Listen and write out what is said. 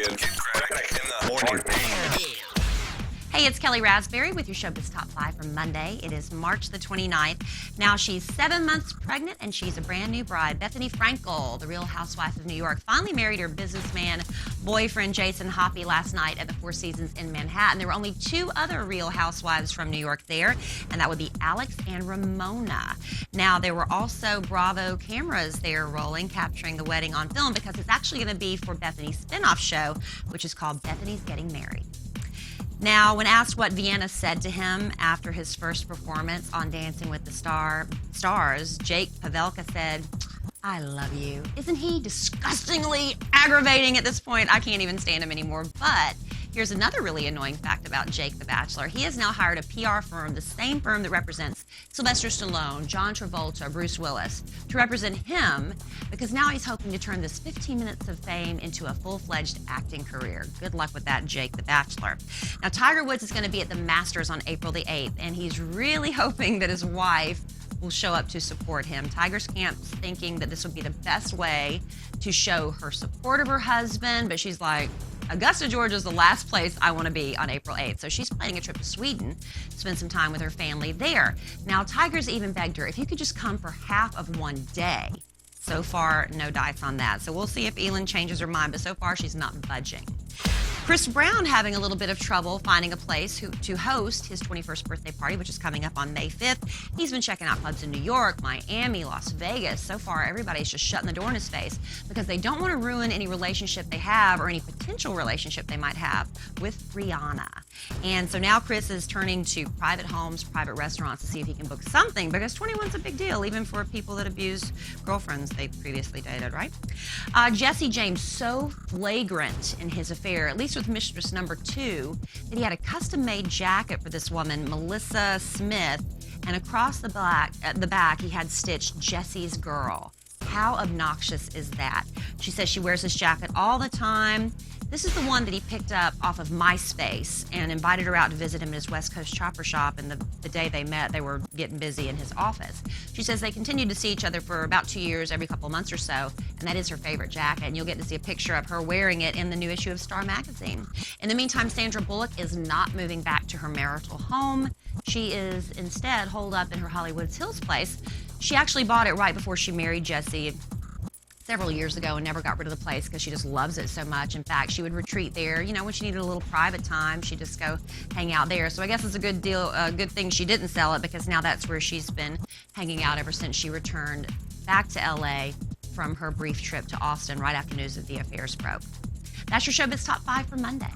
with Kidd Kraddick in the morning. Hey, it's Kellie Rasberry with your Showbiz Top 5 for Monday. It is March the 29th. Now, she's 7 months pregnant, and she's a brand new bride. Bethany Frankel, the Real Housewife of New York, finally married her businessman boyfriend, Jason Hoppy, last night at the Four Seasons in Manhattan. There were only 2 other Real Housewives from New York there, and that would be Alex and Ramona. Now, there were also Bravo cameras there rolling, capturing the wedding on film, because it's actually going to be for Bethany's spinoff show, which is called Bethany's Getting Married. Now, when asked what Vienna said to him after his first performance on Dancing with the Stars, Jake Pavelka said, "I love you." Isn't he disgustingly aggravating at this point? I can't even stand him anymore. But here's another really annoying fact about Jake the Bachelor. He has now hired a PR firm, the same firm that represents Sylvester Stallone, John Travolta, Bruce Willis, to represent him, because now he's hoping to turn this 15 minutes of fame into a full-fledged acting career. Good luck with that, Jake the Bachelor. Now, Tiger Woods is going to be at the Masters on April the 8th, and he's really hoping that his wife will show up to support him. Tiger's camp's thinking that this would be the best way to show her support of her husband, but she's like, Augusta, Georgia is the last place I want to be on April 8th. So she's planning a trip to Sweden to spend some time with her family there. Now, Tiger's even begged her, if you could just come for half of one day. So far, no dice on that. So we'll see if Elin changes her mind, but so far she's not budging. Chris Brown having a little bit of trouble finding a place to host his 21st birthday party, which is coming up on May 5th. He's been checking out clubs in New York, Miami, Las Vegas. So far, everybody's just shutting the door in his face because they don't want to ruin any relationship they have or any potential relationship they might have with Rihanna. And so now Chris is turning to private homes, private restaurants to see if he can book something, because 21's a big deal, even for people that abuse girlfriends they previously dated, right? Jesse James, so flagrant in his affair, at least with mistress number 2, that he had a custom-made jacket for this woman, Melissa Smith, and across the back he had stitched Jesse's Girl. How obnoxious is that? She says she wears this jacket all the time. This is the one that he picked up off of MySpace and invited her out to visit him at his West Coast chopper shop, and the day they met, they were getting busy in his office. She says they continued to see each other for about 2 years, every couple of months or so, and that is her favorite jacket, and you'll get to see a picture of her wearing it in the new issue of Star Magazine. In the meantime, Sandra Bullock is not moving back to her marital home. She is instead holed up in her Hollywood Hills place. She actually bought it right before she married Jesse several years ago and never got rid of the place because she just loves it so much. In fact, she would retreat there. You know, when she needed a little private time, she'd just go hang out there. So I guess it's a good deal, a good thing she didn't sell it, because now that's where she's been hanging out ever since she returned back to LA from her brief trip to Austin right after news of the affairs broke. That's your Showbiz Top 5 for Monday.